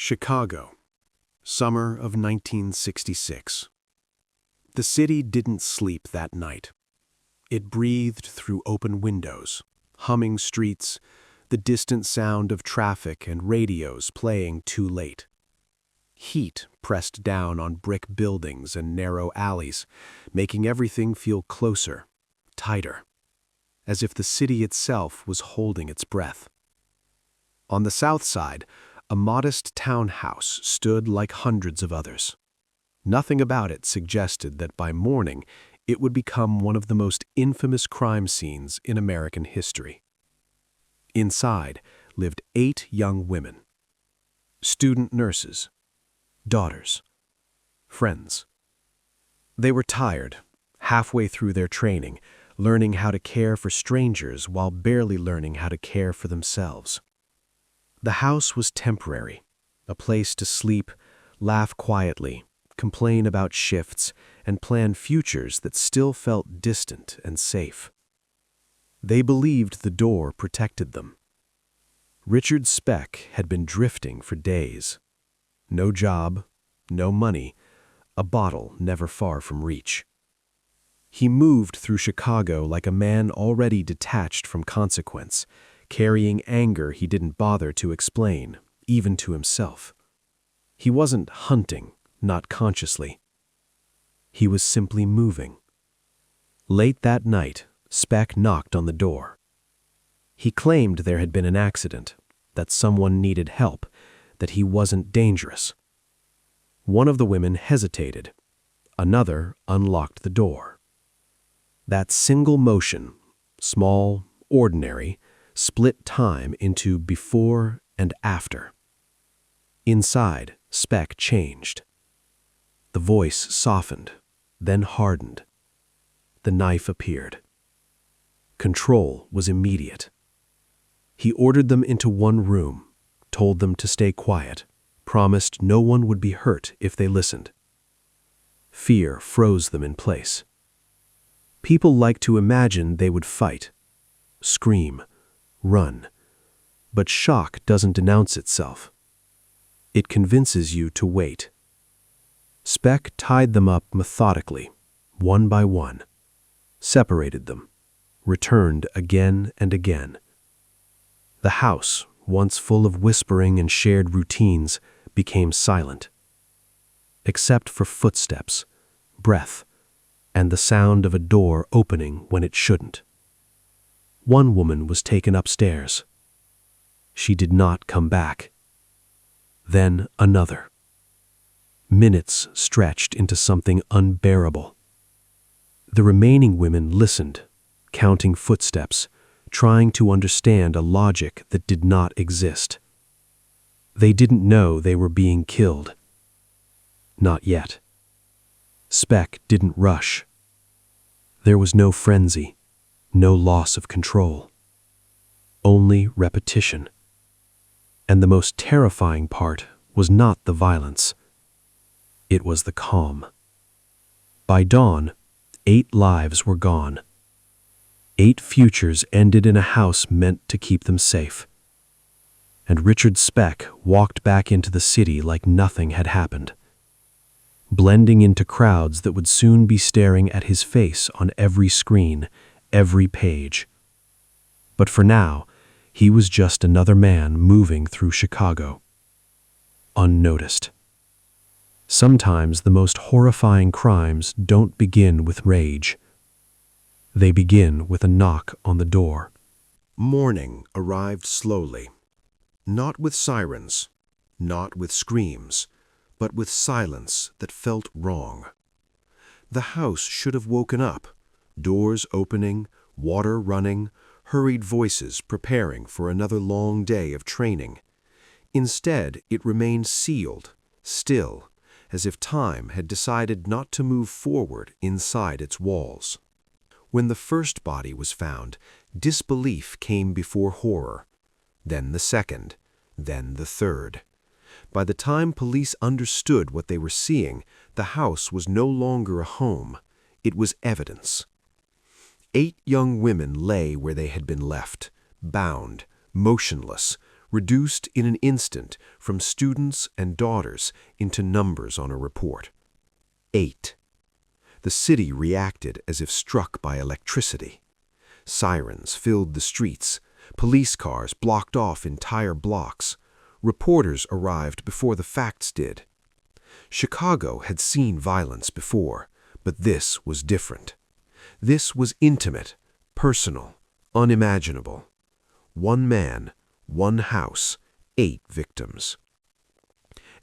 Chicago, summer of 1966. The city didn't sleep that night. It breathed through open windows, humming streets, the distant sound of traffic and radios playing too late. Heat pressed down on brick buildings and narrow alleys, making everything feel closer, tighter, as if the city itself was holding its breath. On the south side, a modest townhouse stood like hundreds of others. Nothing about it suggested that by morning it would become one of the most infamous crime scenes in American history. Inside lived 8 young women, student nurses, daughters, friends. They were tired, halfway through their training, learning how to care for strangers while barely learning how to care for themselves. The house was temporary, a place to sleep, laugh quietly, complain about shifts, and plan futures that still felt distant and safe. They believed the door protected them. Richard Speck had been drifting for days. No job, no money, a bottle never far from reach. He moved through Chicago like a man already detached from consequence, carrying anger he didn't bother to explain, even to himself. He wasn't hunting, not consciously. He was simply moving. Late that night, Speck knocked on the door. He claimed there had been an accident, that someone needed help, that he wasn't dangerous. One of the women hesitated. Another unlocked the door. That single motion, small, ordinary, split time into before and after. Inside, Speck changed. The voice softened, then hardened. The knife appeared. Control was immediate. He ordered them into one room, told them to stay quiet, promised no one would be hurt if they listened. Fear froze them in place. People like to imagine they would fight, scream, run. But shock doesn't announce itself. It convinces you to wait. Speck tied them up methodically, one by one, separated them, returned again and again. The house, once full of whispering and shared routines, became silent, except for footsteps, breath, and the sound of a door opening when it shouldn't. One woman was taken upstairs. She did not come back. Then another. Minutes stretched into something unbearable. The remaining women listened, counting footsteps, trying to understand a logic that did not exist. They didn't know they were being killed. Not yet. Speck didn't rush. There was no frenzy, no loss of control. Only repetition. And the most terrifying part was not the violence. It was the calm. By dawn, 8 lives were gone. 8 futures ended in a house meant to keep them safe. And Richard Speck walked back into the city like nothing had happened, blending into crowds that would soon be staring at his face on every screen, every page. But for now, he was just another man moving through Chicago, unnoticed. Sometimes the most horrifying crimes don't begin with rage. They begin with a knock on the door. Morning arrived slowly, not with sirens, not with screams, but with silence that felt wrong. The house should have woken up, doors opening, water running, hurried voices preparing for another long day of training. Instead, it remained sealed, still, as if time had decided not to move forward inside its walls. When the first body was found, disbelief came before horror, then the second, then the third. By the time police understood what they were seeing, the house was no longer a home. It was evidence. 8 young women lay where they had been left, bound, motionless, reduced in an instant from students and daughters into numbers on a report. 8. The city reacted as if struck by electricity. Sirens filled the streets. Police cars blocked off entire blocks. Reporters arrived before the facts did. Chicago had seen violence before, but this was different. This was intimate, personal, unimaginable. One man, one house, 8 victims.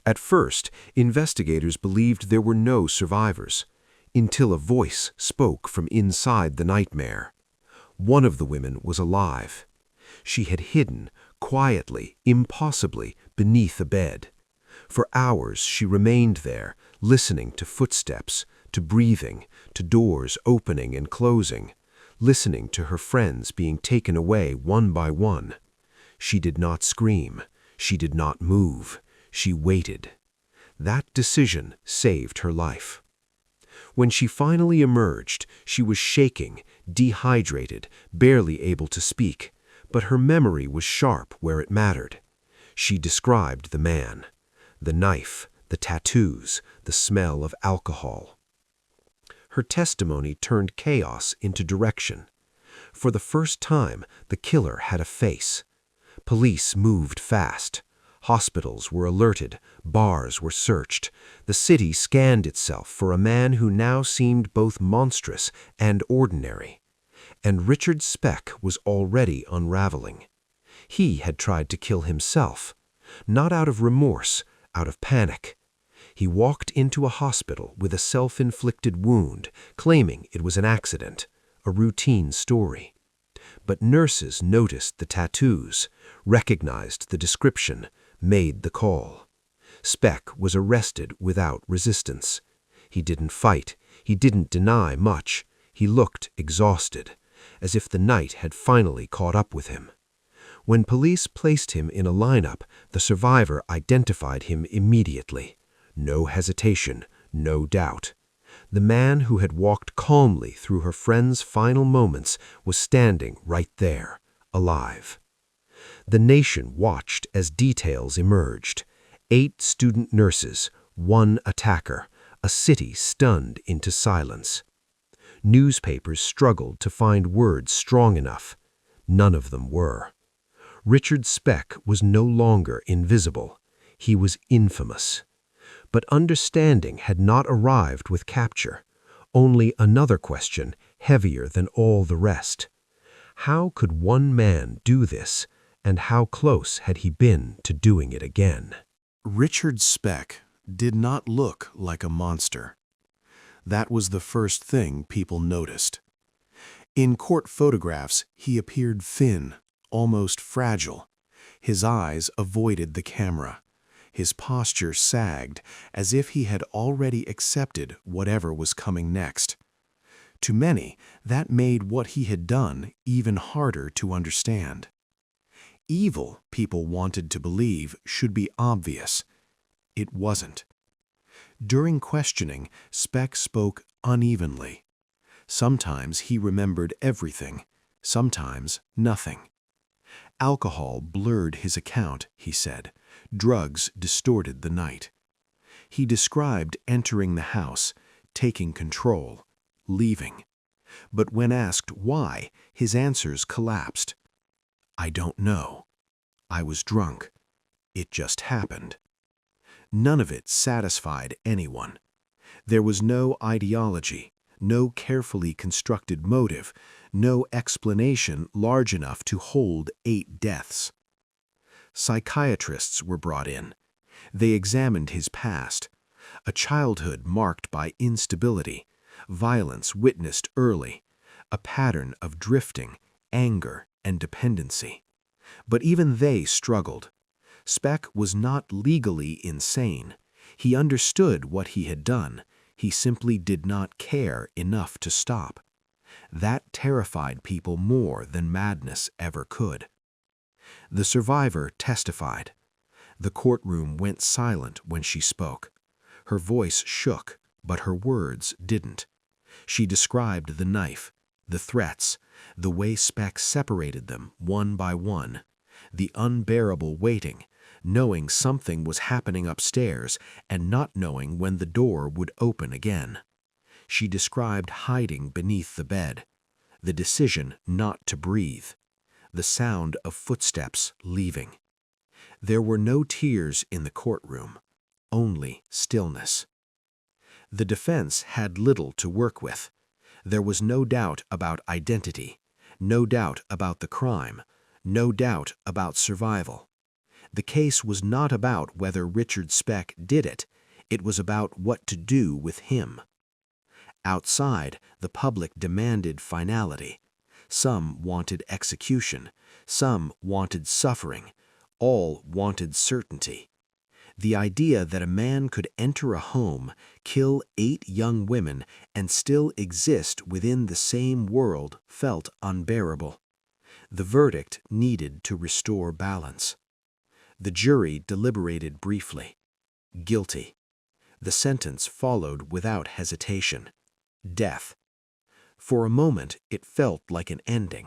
At first, investigators believed there were no survivors, until a voice spoke from inside the nightmare. One of the women was alive. She had hidden, quietly, impossibly, beneath a bed. For hours she remained there, listening to footsteps, to breathing, to doors opening and closing, listening to her friends being taken away one by one. She did not scream. She did not move. She waited. That decision saved her life. When she finally emerged, she was shaking, dehydrated, barely able to speak, but her memory was sharp where it mattered. She described the man, the knife, the tattoos, the smell of alcohol. Her testimony turned chaos into direction. For the first time, the killer had a face. Police moved fast. Hospitals were alerted, bars were searched. The city scanned itself for a man who now seemed both monstrous and ordinary. And Richard Speck was already unraveling. He had tried to kill himself, not out of remorse, out of panic. He walked into a hospital with a self-inflicted wound, claiming it was an accident, a routine story. But nurses noticed the tattoos, recognized the description, made the call. Speck was arrested without resistance. He didn't fight. He didn't deny much. He looked exhausted, as if the night had finally caught up with him. When police placed him in a lineup, the survivor identified him immediately. No hesitation, no doubt. The man who had walked calmly through her friend's final moments was standing right there, alive. The nation watched as details emerged. 8 student nurses, 1 attacker, a city stunned into silence. Newspapers struggled to find words strong enough. None of them were. Richard Speck was no longer invisible. He was infamous. But understanding had not arrived with capture. Only another question, heavier than all the rest. How could one man do this, and how close had he been to doing it again? Richard Speck did not look like a monster. That was the first thing people noticed. In court photographs, he appeared thin, almost fragile. His eyes avoided the camera. His posture sagged, as if he had already accepted whatever was coming next. To many, that made what he had done even harder to understand. Evil, people wanted to believe, should be obvious. It wasn't. During questioning, Speck spoke unevenly. Sometimes he remembered everything, sometimes nothing. Alcohol blurred his account, he said. Drugs distorted the night. He described entering the house, taking control, leaving. But when asked why, his answers collapsed. I don't know. I was drunk. It just happened. None of it satisfied anyone. There was no ideology, no carefully constructed motive, no explanation large enough to hold 8 deaths. Psychiatrists were brought in. They examined his past, a childhood marked by instability, violence witnessed early, a pattern of drifting, anger, and dependency. But even they struggled. Speck was not legally insane. He understood what he had done. He simply did not care enough to stop. That terrified people more than madness ever could. The survivor testified. The courtroom went silent when she spoke. Her voice shook, but her words didn't. She described the knife, the threats, the way Speck separated them one by one. the unbearable waiting, knowing something was happening upstairs and not knowing when the door would open again. She described hiding beneath the bed, the decision not to breathe, the sound of footsteps leaving. There were no tears in the courtroom, only stillness. The defense had little to work with. There was no doubt about identity, no doubt about the crime, no doubt about survival. The case was not about whether Richard Speck did it. It was about what to do with him. Outside, the public demanded finality. Some wanted execution. Some wanted suffering. All wanted certainty. The idea that a man could enter a home, kill 8 young women, and still exist within the same world felt unbearable. The verdict needed to restore balance. The jury deliberated briefly. Guilty. The sentence followed without hesitation. Death. For a moment, it felt like an ending.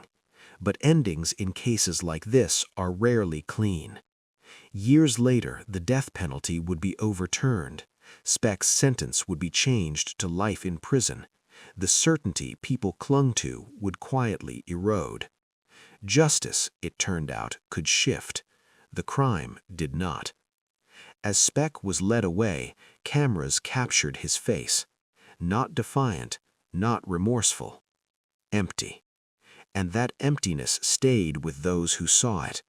But endings in cases like this are rarely clean. Years later, the death penalty would be overturned. Speck's sentence would be changed to life in prison. The certainty people clung to would quietly erode. Justice, it turned out, could shift. The crime did not. As Speck was led away, cameras captured his face. Not defiant, not remorseful. Empty. And that emptiness stayed with those who saw it,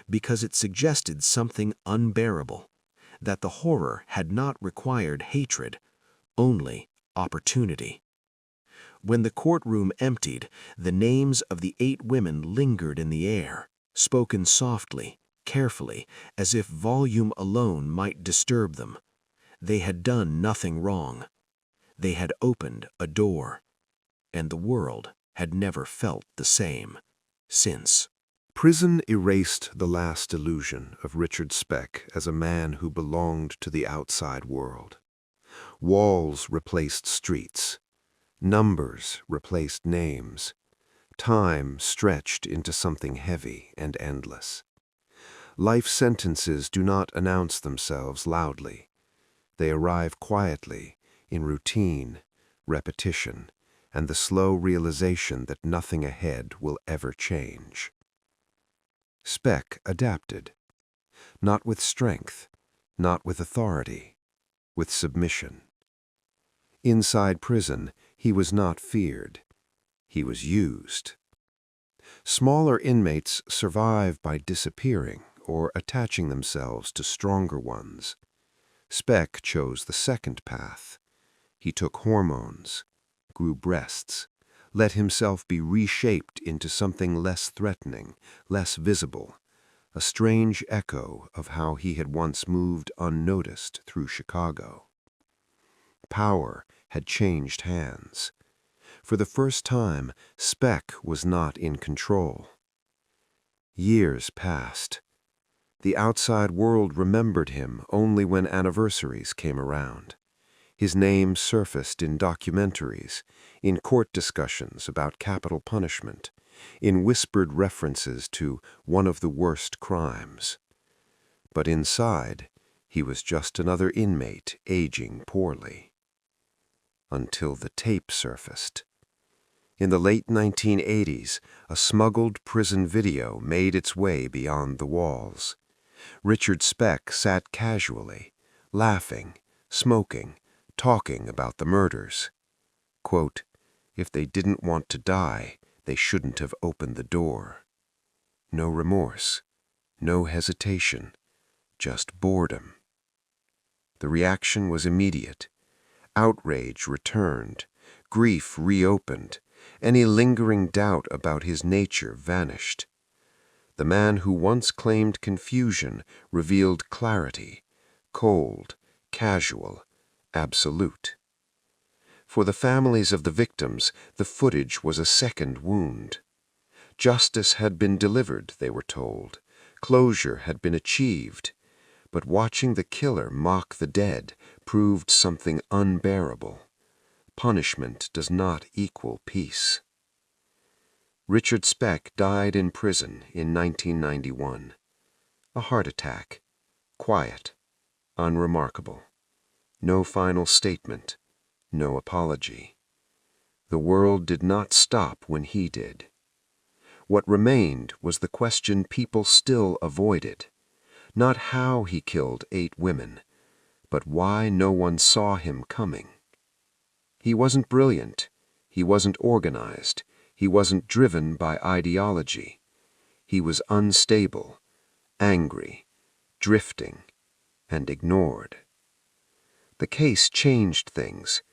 because it suggested something unbearable, that the horror had not required hatred, only opportunity. When the courtroom emptied, the names of the 8 women lingered in the air, spoken softly, carefully, as if volume alone might disturb them. They had done nothing wrong. They had opened a door, and the world had never felt the same since. Prison erased the last illusion of Richard Speck as a man who belonged to the outside world. Walls replaced streets. Numbers replaced names. Time stretched into something heavy and endless. Life sentences do not announce themselves loudly. They arrive quietly, in routine, repetition, and the slow realization that nothing ahead will ever change. Speck adapted, not with strength, not with authority, with submission. Inside prison, he was not feared. He was used. Smaller inmates survive by disappearing or attaching themselves to stronger ones. Speck chose the second path. He took hormones, grew breasts, let himself be reshaped into something less threatening, less visible, a strange echo of how he had once moved unnoticed through Chicago. Power had changed hands. For the first time, Speck was not in control. Years passed. The outside world remembered him only when anniversaries came around. His name surfaced in documentaries, in court discussions about capital punishment, in whispered references to one of the worst crimes. But inside, he was just another inmate aging poorly. Until the tape surfaced. In the late 1980s, a smuggled prison video made its way beyond the walls. Richard Speck sat casually, laughing, smoking, talking about the murders. Quote, "If they didn't want to die, they shouldn't have opened the door." No remorse, no hesitation, just boredom. The reaction was immediate. Outrage returned, grief reopened, any lingering doubt about his nature vanished. The man who once claimed confusion revealed clarity, cold, casual, absolute. For the families of the victims, the footage was a second wound. Justice had been delivered, they were told. Closure had been achieved. But watching the killer mock the dead proved something unbearable. Punishment does not equal peace. Richard Speck died in prison in 1991. A heart attack. Quiet. Unremarkable. No final statement. No apology. The world did not stop when he did. What remained was the question people still avoided. Not how he killed 8 women, but why no one saw him coming. He wasn't brilliant. He wasn't organized. He wasn't driven by ideology. He was unstable, angry, drifting, and ignored. The case changed things.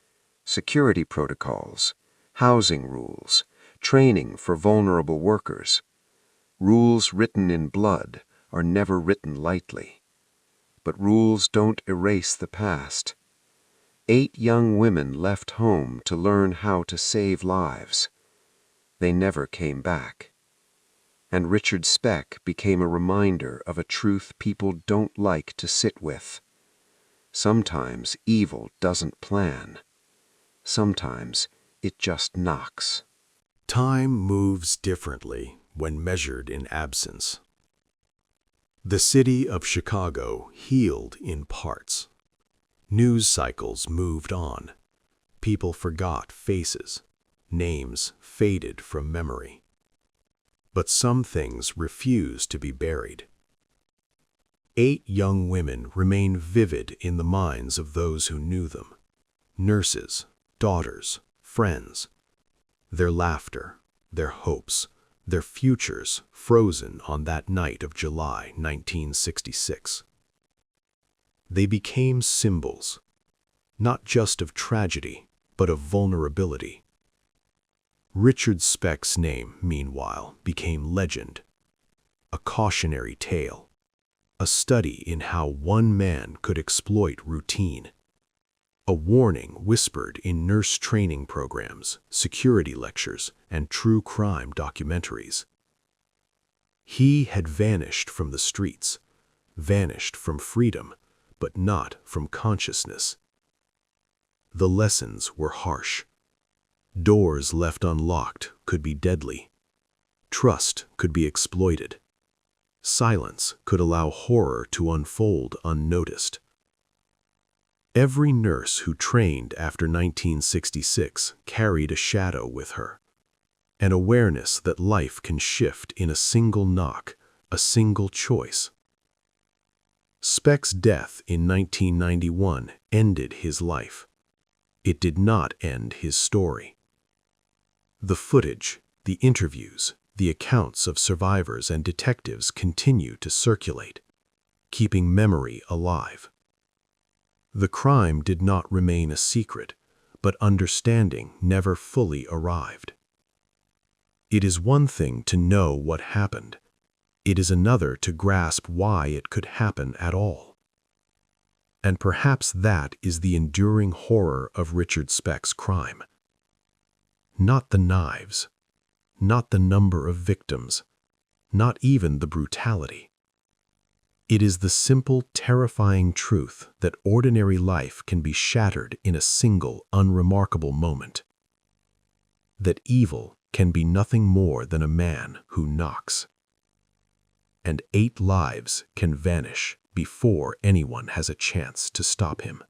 Security protocols, housing rules, training for vulnerable workers. Rules written in blood are never written lightly. But rules don't erase the past. 8 young women left home to learn how to save lives. They never came back. And Richard Speck became a reminder of a truth people don't like to sit with. Sometimes evil doesn't plan. Sometimes it just knocks. Time moves differently when measured in absence. The city of Chicago healed in parts. News cycles moved on. People forgot faces. Names faded from memory. But some things refused to be buried. 8 young women remain vivid in the minds of those who knew them. Nurses, daughters, friends. Their laughter, their hopes, their futures frozen on that night of July 1966. They became symbols, not just of tragedy, but of vulnerability. Richard Speck's name, meanwhile, became legend, a cautionary tale, a study in how one man could exploit routine, a warning whispered in nurse training programs, security lectures, and true crime documentaries. He had vanished from the streets, vanished from freedom, but not from consciousness. The lessons were harsh. Doors left unlocked could be deadly. Trust could be exploited. Silence could allow horror to unfold unnoticed. Every nurse who trained after 1966 carried a shadow with her, an awareness that life can shift in a single knock, a single choice. Speck's death in 1991 ended his life. It did not end his story. The footage, the interviews, the accounts of survivors and detectives continue to circulate, keeping memory alive. The crime did not remain a secret, but understanding never fully arrived. It is one thing to know what happened. It is another to grasp why it could happen at all. And perhaps that is the enduring horror of Richard Speck's crime. Not the knives, not the number of victims, not even the brutality. It is the simple, terrifying truth that ordinary life can be shattered in a single, unremarkable moment. That evil can be nothing more than a man who knocks. And 8 lives can vanish before anyone has a chance to stop him.